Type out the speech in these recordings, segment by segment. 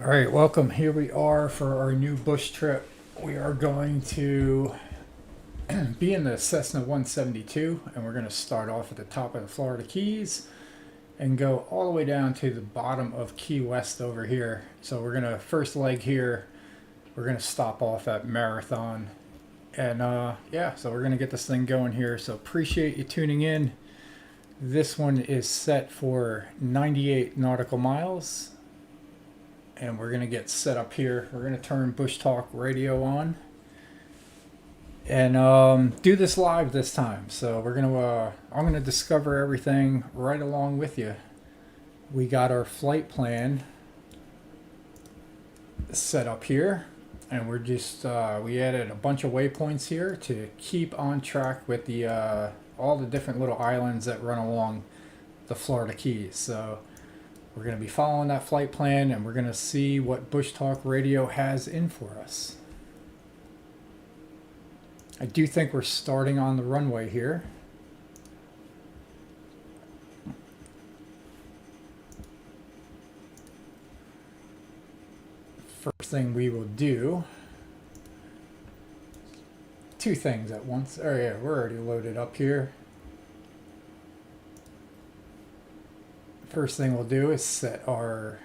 All right, welcome. Here we are for our new bush trip. We are going to be in the Cessna 172, and we're going to start off at the top of the Florida Keys and go all the way down to the bottom of Key West over here. So we're going to, first leg here, we're going to stop off at Marathon. And yeah, so we're going to get this thing going here. So appreciate you tuning in. This one is set for 98 nautical miles. And we're going to get set up here. We're going to turn Bushtalk Radio on and do this live this time. So we're going to, I'm going to discover everything right along with you. We got our flight plan set up here, and we're just, we added a bunch of waypoints here to keep on track with the, all the different little islands that run along the Florida Keys. So we're going to be following that flight plan, and we're going to see what Bushtalk Radio has in for us. I do think we're starting on the runway here. First thing we will do, two things at once. Oh yeah, we're already loaded up here. First thing we'll do is set our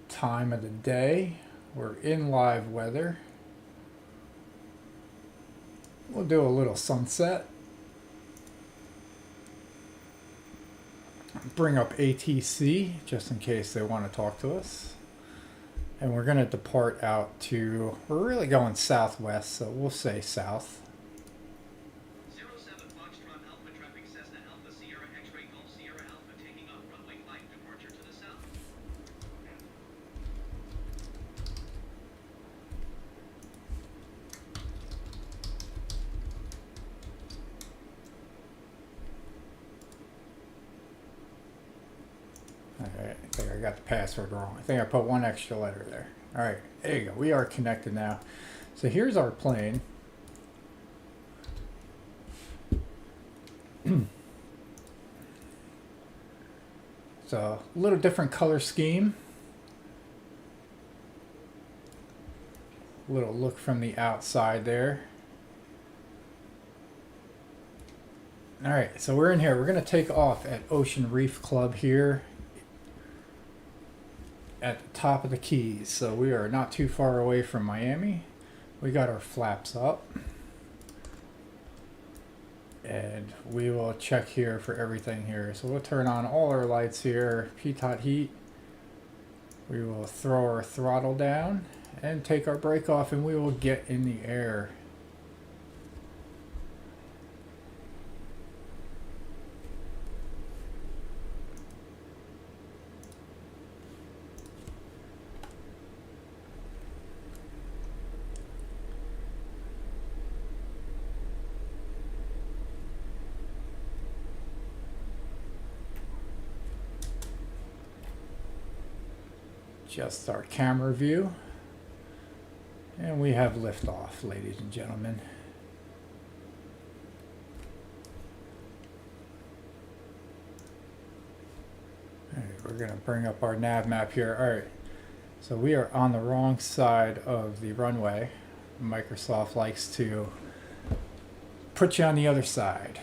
time of the day. We're in live weather. We'll do a little sunset. Bring up ATC just in case they want to talk to us. And we're going to depart out to, we're really going southwest, so we'll say south. Alright, I think I got the password wrong. I think I put one extra letter there. Alright, there you go. We are connected now. So here's our plane. So a little different color scheme. A little look from the outside there. Alright, so we're in here. We're going to take off at Ocean Reef Club here at the top of the Keys. So we are not too far away from Miami. We got our flaps up. And we will check here for everything here. So we'll turn on all our lights here. Pitot heat. We will throw our throttle down and take our brake off, and we will get in the air. Just our camera view, and we have liftoff, ladies and gentlemen. All right, we're going to bring up our nav map here. All right, so we are on the wrong side of the runway. Microsoft likes to put you on the other side.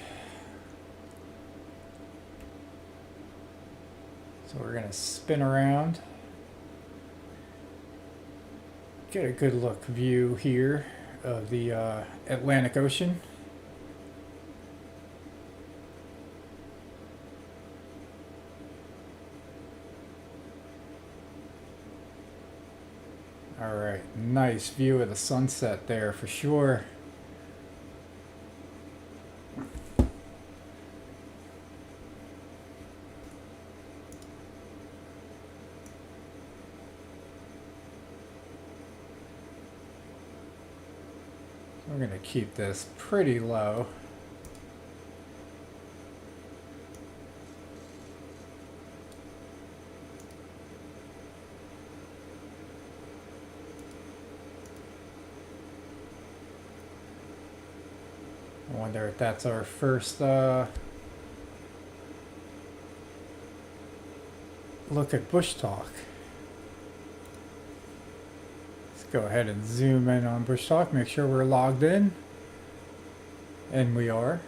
So we're going to spin around. Get a good look view here of the Atlantic Ocean. All right, nice view of the sunset there for sure. We're going to keep this pretty low. I wonder if that's our first look at Bushtalk. Let's go ahead and zoom in on Bushtalk, make sure we're logged in. And we are.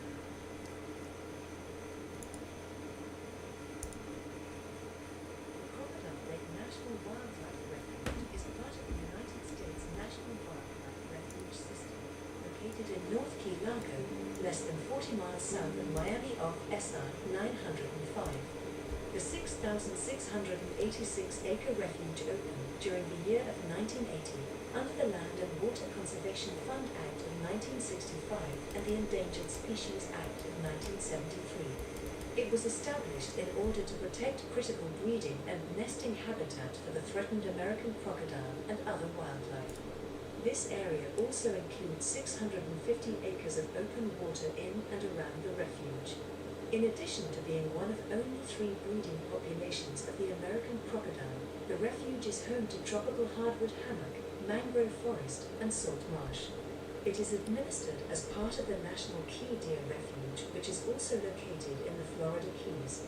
North Key Largo, less than 40 miles south of Miami off SR 905. The 6,686-acre refuge opened during the year of 1980 under the Land and Water Conservation Fund Act of 1965 and the Endangered Species Act of 1973. It was established in order to protect critical breeding and nesting habitat for the threatened American crocodile and other wildlife. This area also includes 650 acres of open water in and around the refuge. In addition to being one of only 3 breeding populations of the American crocodile, the refuge is home to tropical hardwood hammock, mangrove forest, and salt marsh. It is administered as part of the National Key Deer Refuge, which is also located in the Florida Keys.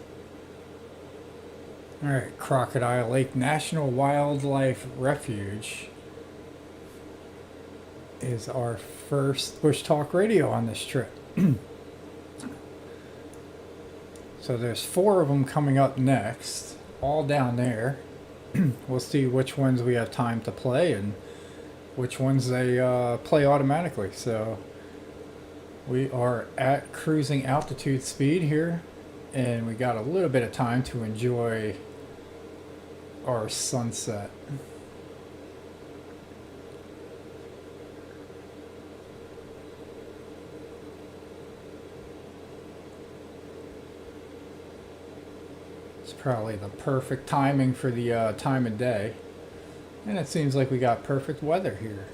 Alright, Crocodile Lake National Wildlife Refuge is our first Bushtalk Radio on this trip. So there's 4 of them coming up next, all down there. We'll see which ones we have time to play and which ones they play automatically. So we are at cruising altitude speed here, and we got a little bit of time to enjoy our sunset. It's probably the perfect timing for the time of day. And it seems like we got perfect weather here.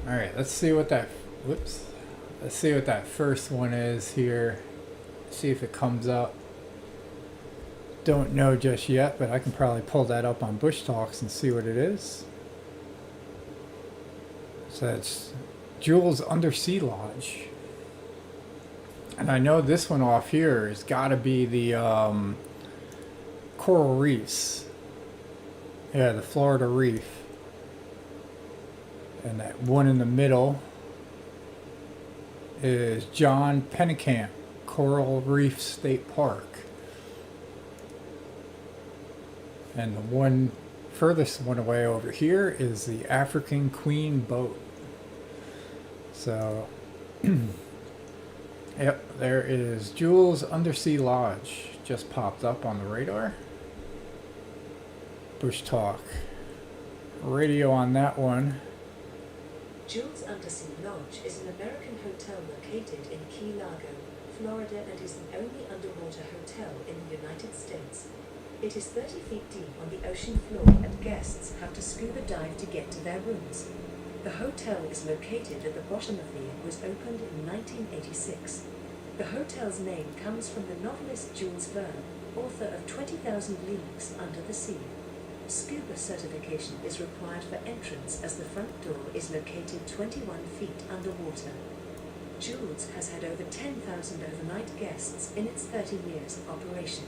All right, let's see what that, let's see what that first one is here. See if it comes up. Don't know just yet, but I can probably pull that up on Bushtalks and see what it is. So it's Jules Undersea Lodge. And I know this one off here has got to be the coral reefs. Yeah, the Florida Reef. And that one in the middle is John Pennekamp Coral Reef State Park. And the one furthest one away over here is the African Queen Boat. So, yep, there is Jules Undersea Lodge. Just popped up on the radar. Bushtalk Radio on that one. Jules Undersea Lodge is an American hotel located in Key Largo, Florida, and is the only underwater hotel in the United States. It is 30 feet deep on the ocean floor, and guests have to scuba dive to get to their rooms. The hotel is located at the bottom of the and was opened in 1986. The hotel's name comes from the novelist Jules Verne, author of 20,000 Leagues Under the Sea. Scuba certification is required for entrance as the front door is located 21 feet underwater. Jules has had over 10,000 overnight guests in its 30 years of operation.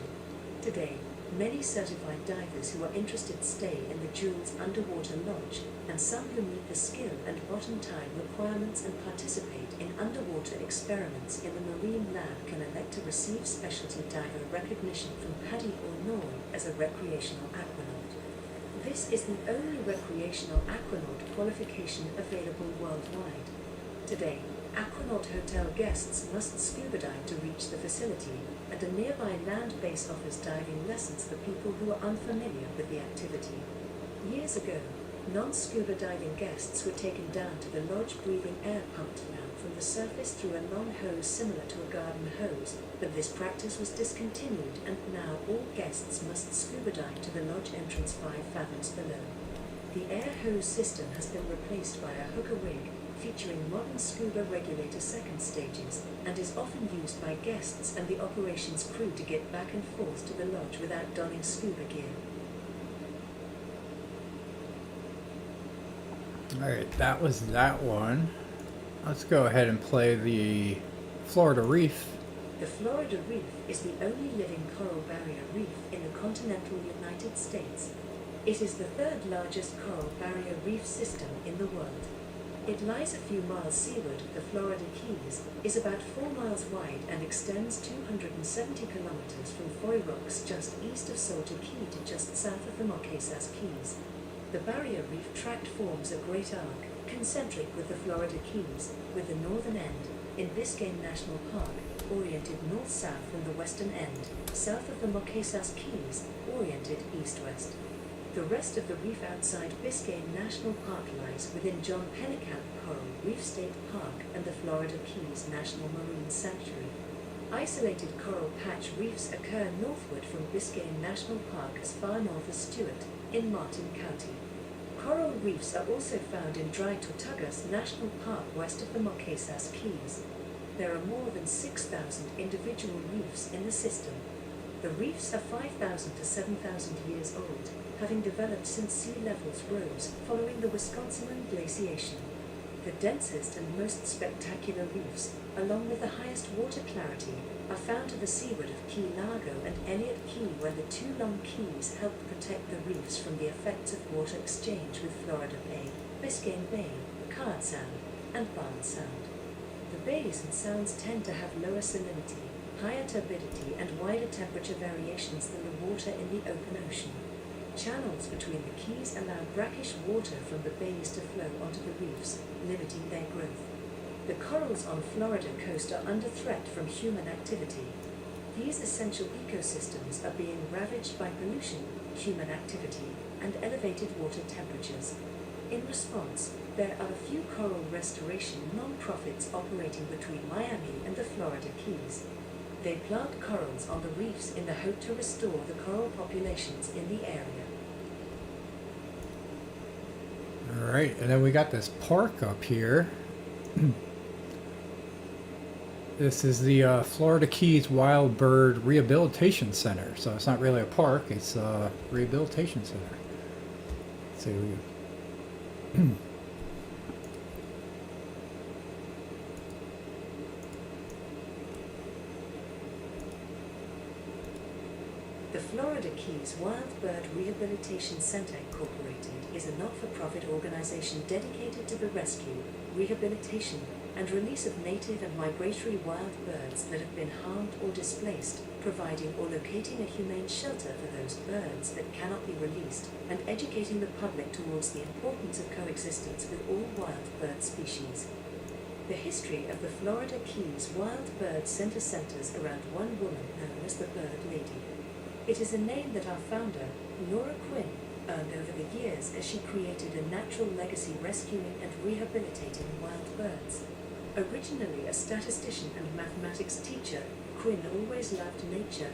Today, many certified divers who are interested stay in the Jules Underwater Lodge, and some who meet the skill and bottom time requirements and participate in underwater experiments in the Marine Lab can elect to receive specialty diver recognition from PADI or NORAD as a recreational aquanaut. This is the only recreational aquanaut qualification available worldwide. Today, Aquanaut Hotel guests must scuba dive to reach the facility, and a nearby land base offers diving lessons for people who are unfamiliar with the activity. Years ago, non-scuba diving guests were taken down to the lodge breathing air pumped down from the surface through a long hose similar to a garden hose, but this practice was discontinued and now all guests must scuba dive to the lodge entrance 5 fathoms below. The air hose system has been replaced by a hooker rig, featuring modern scuba regulator second stages, and is often used by guests and the operations crew to get back and forth to the lodge without donning scuba gear. Alright, that was that one. Let's go ahead and play the Florida Reef. The Florida Reef is the only living coral barrier reef in the continental United States. It is the third largest coral barrier reef system in the world. It lies a few miles seaward of the Florida Keys, is about 4 miles wide and extends 270 kilometers from Foy Rocks just east of Salter Key to just south of the Marquesas Keys. The barrier reef tract forms a great arc, concentric with the Florida Keys, with the northern end, in Biscayne National Park, oriented north-south from the western end, south of the Marquesas Keys, oriented east-west. The rest of the reef outside Biscayne National Park lies within John Pennekamp Coral Reef State Park and the Florida Keys National Marine Sanctuary. Isolated coral patch reefs occur northward from Biscayne National Park as far north as Stewart, in Martin County. Coral reefs are also found in Dry Tortugas National Park west of the Marquesas Keys. There are more than 6,000 individual reefs in the system. The reefs are 5,000 to 7,000 years old, having developed since sea levels rose following the Wisconsin glaciation. The densest and most spectacular reefs, along with the highest water clarity, are found to the seaward of Key Largo and Elliott Key, where the two long keys help protect the reefs from the effects of water exchange with Florida Bay, Biscayne Bay, Card Sound, and Barnes Sound. The bays and sounds tend to have lower salinity, higher turbidity, and wider temperature variations than the water in the open ocean. Channels between the keys allow brackish water from the bays to flow onto the reefs, limiting their growth. The corals on Florida coast are under threat from human activity. These essential ecosystems are being ravaged by pollution, human activity, and elevated water temperatures. In response, there are a few coral restoration non-profits operating between Miami and the Florida Keys. They plant corals on the reefs in the hope to restore the coral populations in the area. Alright, and then we got this park up here. This is the Florida Keys Wild Bird Rehabilitation Center. So it's not really a park, it's a rehabilitation center. Let's see. The Florida Keys Wild Bird Rehabilitation Center Incorporated is a not-for-profit organization dedicated to the rescue, rehabilitation, and release of native and migratory wild birds that have been harmed or displaced, providing or locating a humane shelter for those birds that cannot be released, and educating the public towards the importance of coexistence with all wild bird species. The history of the Florida Keys Wild Bird Center centers around one woman known as the Bird Lady. It is a name that our founder, Laura Quinn, earned over the years as she created a natural legacy rescuing and rehabilitating wild birds. Originally a statistician and mathematics teacher, Quinn always loved nature.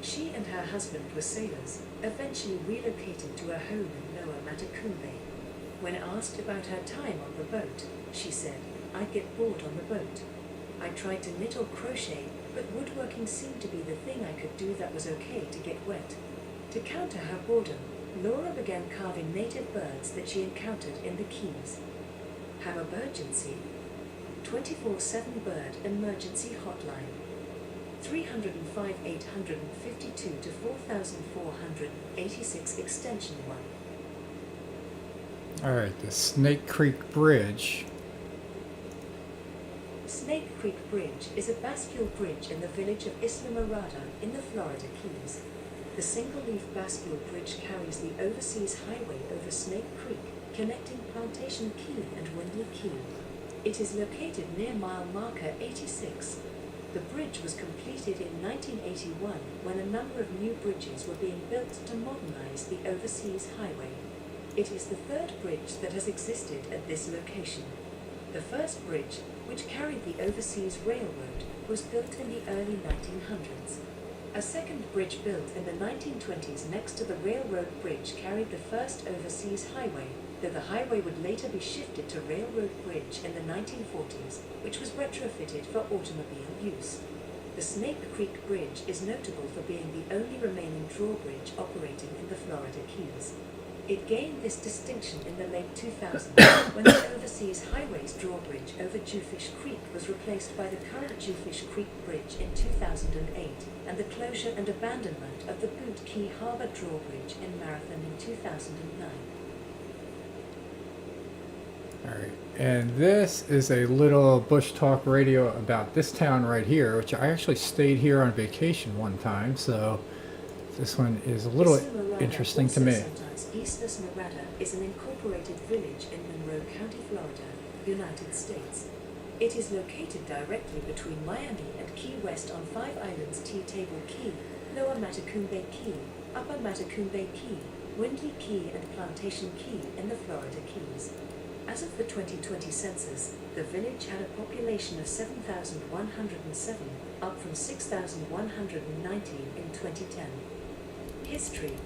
She and her husband were sailors, eventually relocating to a home in Lower Matacumbe Bay. When asked about her time on the boat, she said, "I'd get bored on the boat. I tried to knit or crochet, but woodworking seemed to be the thing I could do that was okay to get wet." To counter her boredom, Laura began carving native birds that she encountered in the Keys. Have a birdgency? 24/7 Bird Emergency Hotline. 305 852 to 4486 extension 1. Alright, the Snake Creek Bridge. Snake Creek Bridge is a bascule bridge in the village of Isla Mirada in the Florida Keys. The single-leaf bascule bridge carries the overseas highway over Snake Creek, connecting Plantation Key and Windley Key. It is located near mile marker 86. The bridge was completed in 1981 when a number of new bridges were being built to modernize the overseas highway. It is the third bridge that has existed at this location. The first bridge, which carried the overseas railroad, was built in the early 1900s. A second bridge built in the 1920s next to the railroad bridge carried the first overseas highway, though the highway would later be shifted to railroad bridge in the 1940s, which was retrofitted for automobile use. The Snake Creek Bridge is notable for being the only remaining drawbridge operating in the Florida Keys. It gained this distinction in the late 2000s when the overseas highways drawbridge over Jewfish Creek was replaced by the current Jewfish Creek Bridge in 2008, and the closure and abandonment of the Boot Key Harbor drawbridge in Marathon in 2009. Alright, and this is a little Bushtalk Radio about this town right here, which I actually stayed here on vacation one time, so this one is a little interesting to me. Isla Smyrna is an incorporated village in Monroe County, Florida, United States. It is located directly between Miami and Key West on 5 islands: Tea-Table Key, Lower Matacumbe Key, Upper Matacumbe Key, Windley Key and Plantation Key in the Florida Keys. As of the 2020 census, the village had a population of 7,107, up from 6,119 in 2010. History.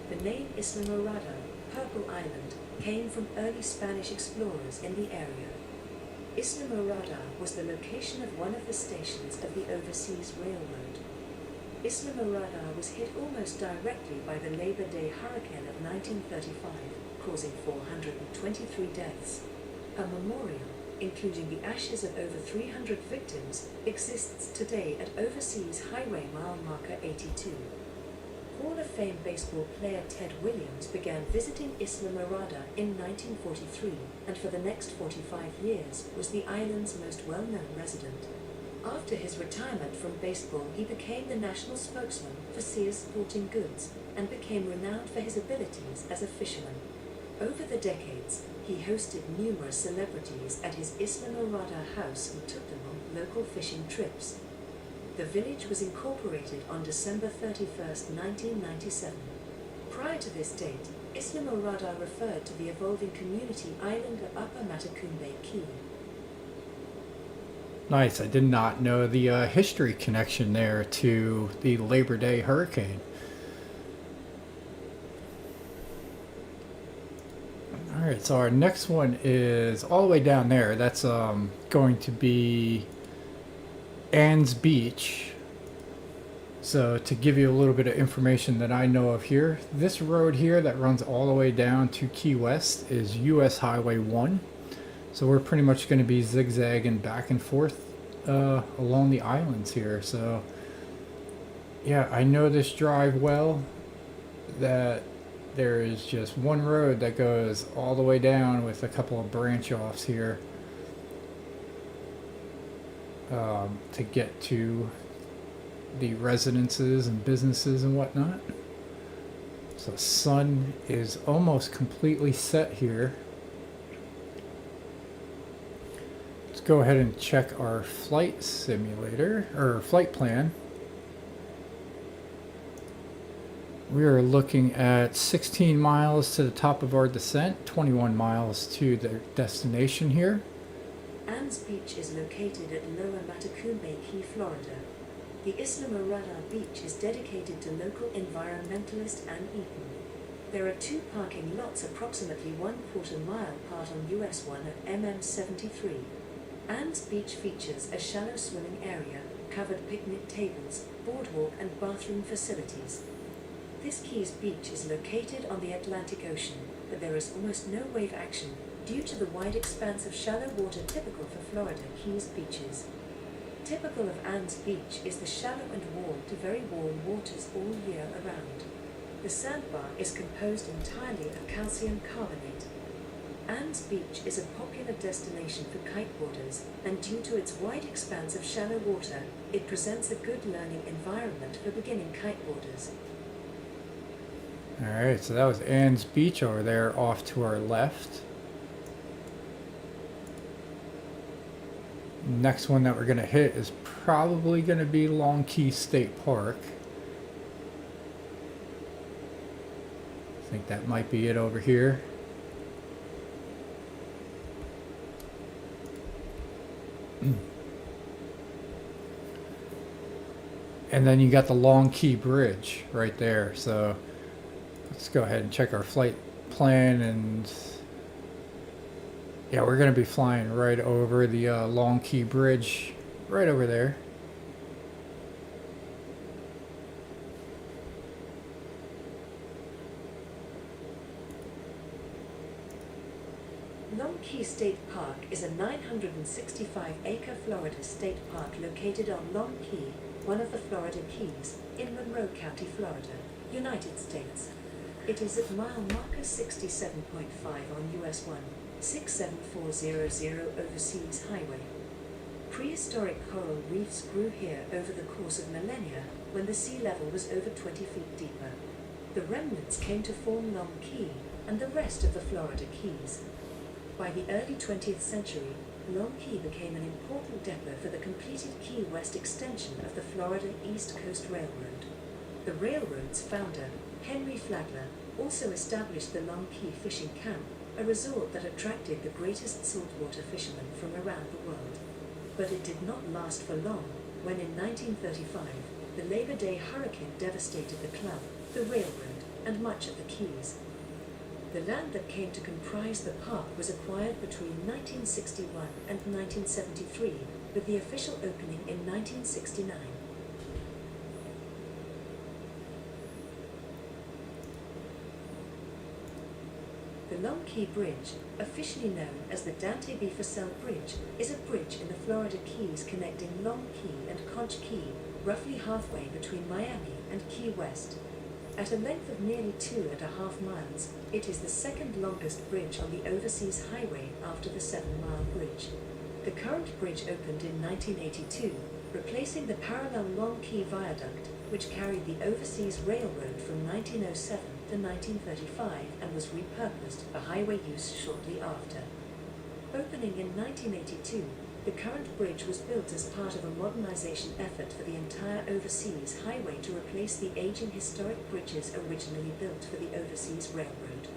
The name Isla Morada, Purple Island, came from early Spanish explorers in the area. Isla Morada was the location of one of the stations of the overseas railroad. Isla Morada was hit almost directly by the Labor Day hurricane of 1935, causing 423 deaths. A memorial, including the ashes of over 300 victims, exists today at Overseas Highway mile marker 82. Hall of Fame baseball player Ted Williams began visiting Isla Morada in 1943, and for the next 45 years was the island's most well-known resident. After his retirement from baseball, he became the national spokesman for Sears Sporting Goods and became renowned for his abilities as a fisherman. Over the decades, he hosted numerous celebrities at his Isla Morada house and took them on local fishing trips. The village was incorporated on December 31, 1997. Prior to this date, Isla Morada referred to the evolving community island of Upper Matacumbe Key. Nice, I did not know the history connection there to the Labor Day hurricane. Alright, so our next one is all the way down there. That's going to be Ann's Beach. So to give you a little bit of information that I know of here, this road here that runs all the way down to Key West is US Highway 1. So we're pretty much going to be zigzagging back and forth along the islands here. So yeah, I know this drive well, that there is just one road that goes all the way down with a couple of branch offs here to get to the residences and businesses and whatnot. So the sun is almost completely set here. Let's go ahead and check our flight simulator, or flight plan. We are looking at 16 miles to the top of our descent, 21 miles to the destination here. Ann's Beach is located at Lower Matacumbe Key, Florida. The Isla Morada Beach is dedicated to local environmentalist Ann Eaton. There are 2 parking lots approximately 1/4 mile apart on US 1 at MM73. Ann's Beach features a shallow swimming area, covered picnic tables, boardwalk and bathroom facilities. This Keys beach is located on the Atlantic Ocean, but there is almost no wave action due to the wide expanse of shallow water typical for Florida Keys beaches. Typical of Ann's Beach is the shallow and warm to very warm waters all year around. The sandbar is composed entirely of calcium carbonate. Ann's Beach is a popular destination for kiteboarders, and due to its wide expanse of shallow water, it presents a good learning environment for beginning kiteboarders. Alright, so that was Ann's Beach over there off to our left. Next one that we're going to hit is probably going to be Long Key State Park. I think that might be it over here. And then you got the Long Key Bridge right there. So let's go ahead and check our flight plan. And yeah, we're going to be flying right over the Long Key Bridge, right over there. Long Key State Park is a 965-acre Florida state park located on Long Key, one of the Florida Keys, in Monroe County, Florida, United States. It is at mile marker 67.5 on US 1-67400 Overseas Highway. Prehistoric coral reefs grew here over the course of millennia when the sea level was over 20 feet deeper. The remnants came to form Long Key and the rest of the Florida Keys. By the early 20th century, Long Key became an important depot for the completed Key West extension of the Florida East Coast Railroad. The railroad's founder, Henry Flagler, also established the Long Key Fishing Camp, a resort that attracted the greatest saltwater fishermen from around the world. But it did not last for long, when in 1935, the Labor Day hurricane devastated the club, the railroad, and much of the Keys. The land that came to comprise the park was acquired between 1961 and 1973, with the official opening in 1969. The Long Key Bridge, officially known as the Dante B. Fussell Bridge, is a bridge in the Florida Keys connecting Long Key and Conch Key, roughly halfway between Miami and Key West. At a length of nearly 2.5 miles, it is the second longest bridge on the overseas highway after the 7-mile bridge. The current bridge opened in 1982, replacing the parallel Long Key Viaduct, which carried the overseas railroad from 1907 to 1935 and was repurposed for highway use shortly after. Opening in 1982, the current bridge was built as part of a modernization effort for the entire overseas highway to replace the aging historic bridges originally built for the overseas railroad.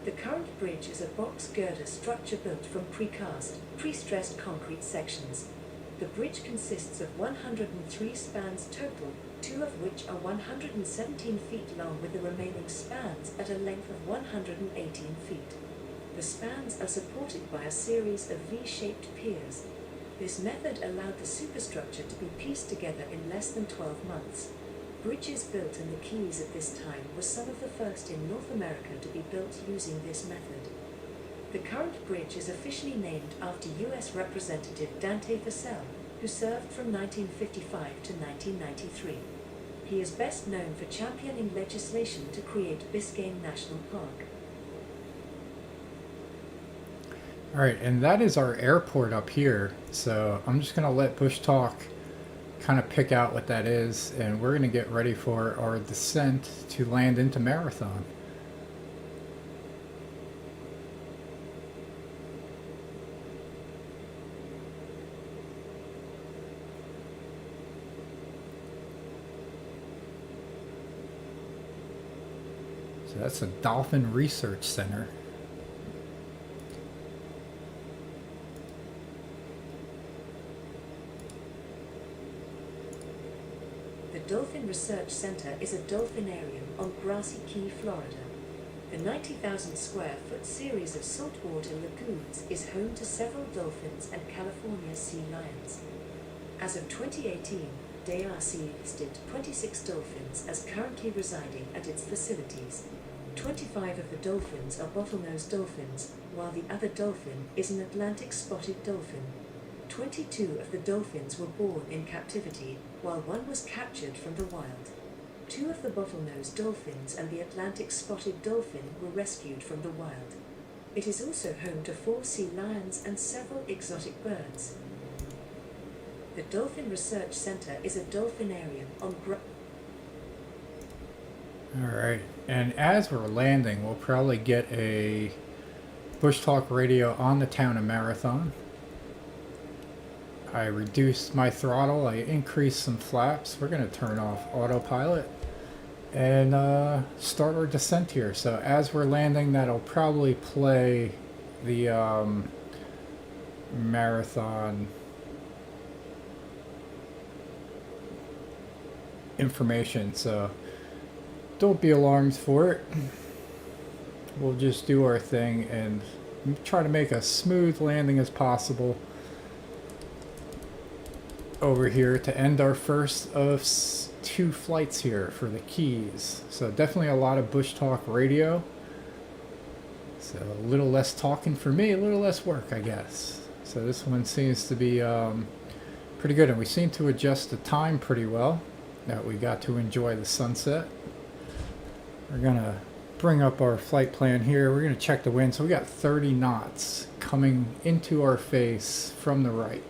The current bridge is a box girder structure built from precast, pre-stressed concrete sections. The bridge consists of 103 spans total, 2 of which are 117 feet long, with the remaining spans at a length of 118 feet. The spans are supported by a series of V-shaped piers. This method allowed the superstructure to be pieced together in less than 12 months. Bridges built in the Keys at this time were some of the first in North America to be built using this method. The current bridge is officially named after U.S. Representative Dante Fussell, who served from 1955 to 1993. He is best known for championing legislation to create Biscayne National Park. All right, and that is our airport up here. So I'm just going to let Bushtalk kind of pick out what that is, and we're going to get ready for our descent to land into Marathon. So that's the Dolphin Research Center. The Dolphin Research Center is a dolphinarium on Grassy Key, Florida. The 90,000 square foot series of saltwater lagoons is home to several dolphins and California sea lions. As of 2018, DRC listed 26 dolphins as currently residing at its facilities. 25 of the dolphins are bottlenose dolphins, while the other dolphin is an Atlantic spotted dolphin. 22 of the dolphins were born in captivity, while one was captured from the wild. 2 of the bottlenose dolphins and the Atlantic spotted dolphin were rescued from the wild. It is also home to 4 sea lions and several exotic birds. The Dolphin Research Center is a dolphinarium on Alright, and as we're landing, we'll probably get a Bushtalk Radio on the town of Marathon. I reduced my throttle, I increased some flaps. We're going to turn off autopilot and start our descent here. So as we're landing, that'll probably play the marathon information, so don't be alarmed for it. We'll just do our thing and try to make a smooth landing as possible over here to end our first of 2 flights here for the Keys. So definitely a lot of Bushtalk Radio. So a little less talking for me, a little less work, I guess. So this one seems to be pretty good, and we seem to adjust the time pretty well. That we got to enjoy the sunset. We're gonna bring up our flight plan here. We're gonna check the wind. So we got 30 knots coming into our face from the right.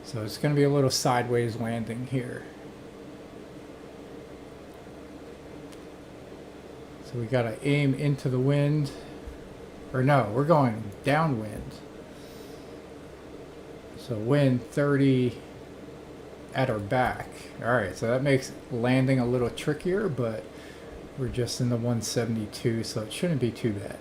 So it's gonna be a little sideways landing here. So we gotta aim into the wind. Or no, we're going downwind. So wind 30 at our back. Alright, so that makes landing a little trickier, but we're just in the 172, so it shouldn't be too bad.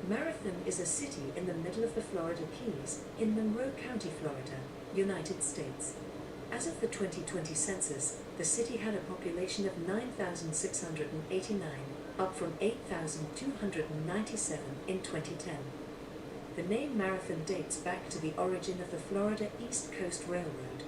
Marathon is a city in the middle of the Florida Keys, in Monroe County, Florida, United States. As of the 2020 census, the city had a population of 9,689, up from 8,297 in 2010. The name Marathon dates back to the origin of the Florida East Coast Railroad.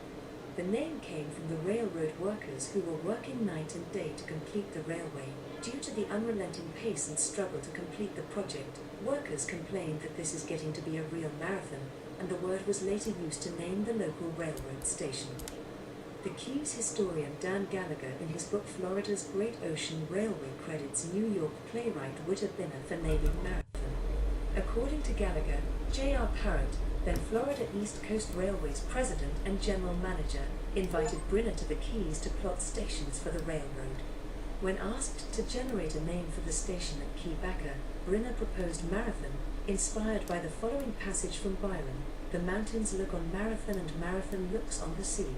The name came from the railroad workers who were working night and day to complete the railway. Due to the unrelenting pace and struggle to complete the project, workers complained that this is getting to be a real marathon, and the word was later used to name the local railroad station. The Keys historian Dan Gallagher in his book Florida's Great Ocean Railway credits New York playwright Whitta Binner for naming Marathon. According to Gallagher, J.R. Parrott, then Florida East Coast Railway's president and general manager, invited Brinner to the Keys to plot stations for the railroad. When asked to generate a name for the station at Key Backer, Brinner proposed Marathon, inspired by the following passage from Byron: "The mountains look on Marathon and Marathon looks on the sea."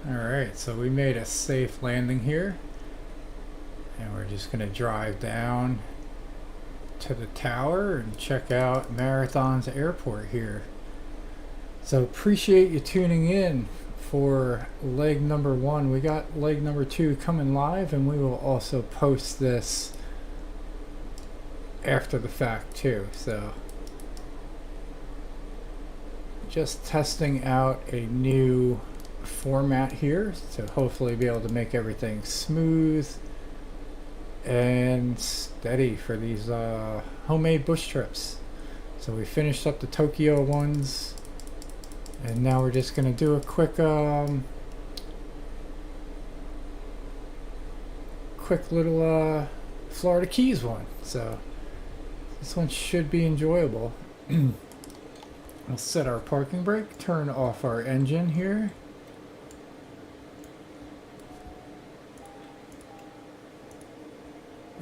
Alright, so we made a safe landing here. And we're just going to drive down to the tower and check out Marathon's airport here. So appreciate you tuning in for leg number 1. We got leg number 2 coming live, and we will also post this after the fact too. So just testing out a new format here to hopefully be able to make everything smooth and steady for these homemade bush trips. So we finished up the Tokyo ones, and now we're just going to do a quick little Florida Keys one. So this one should be enjoyable. We'll set our parking brake, turn off our engine here.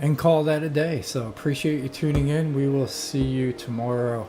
And call that a day. So appreciate you tuning in. We will see you tomorrow.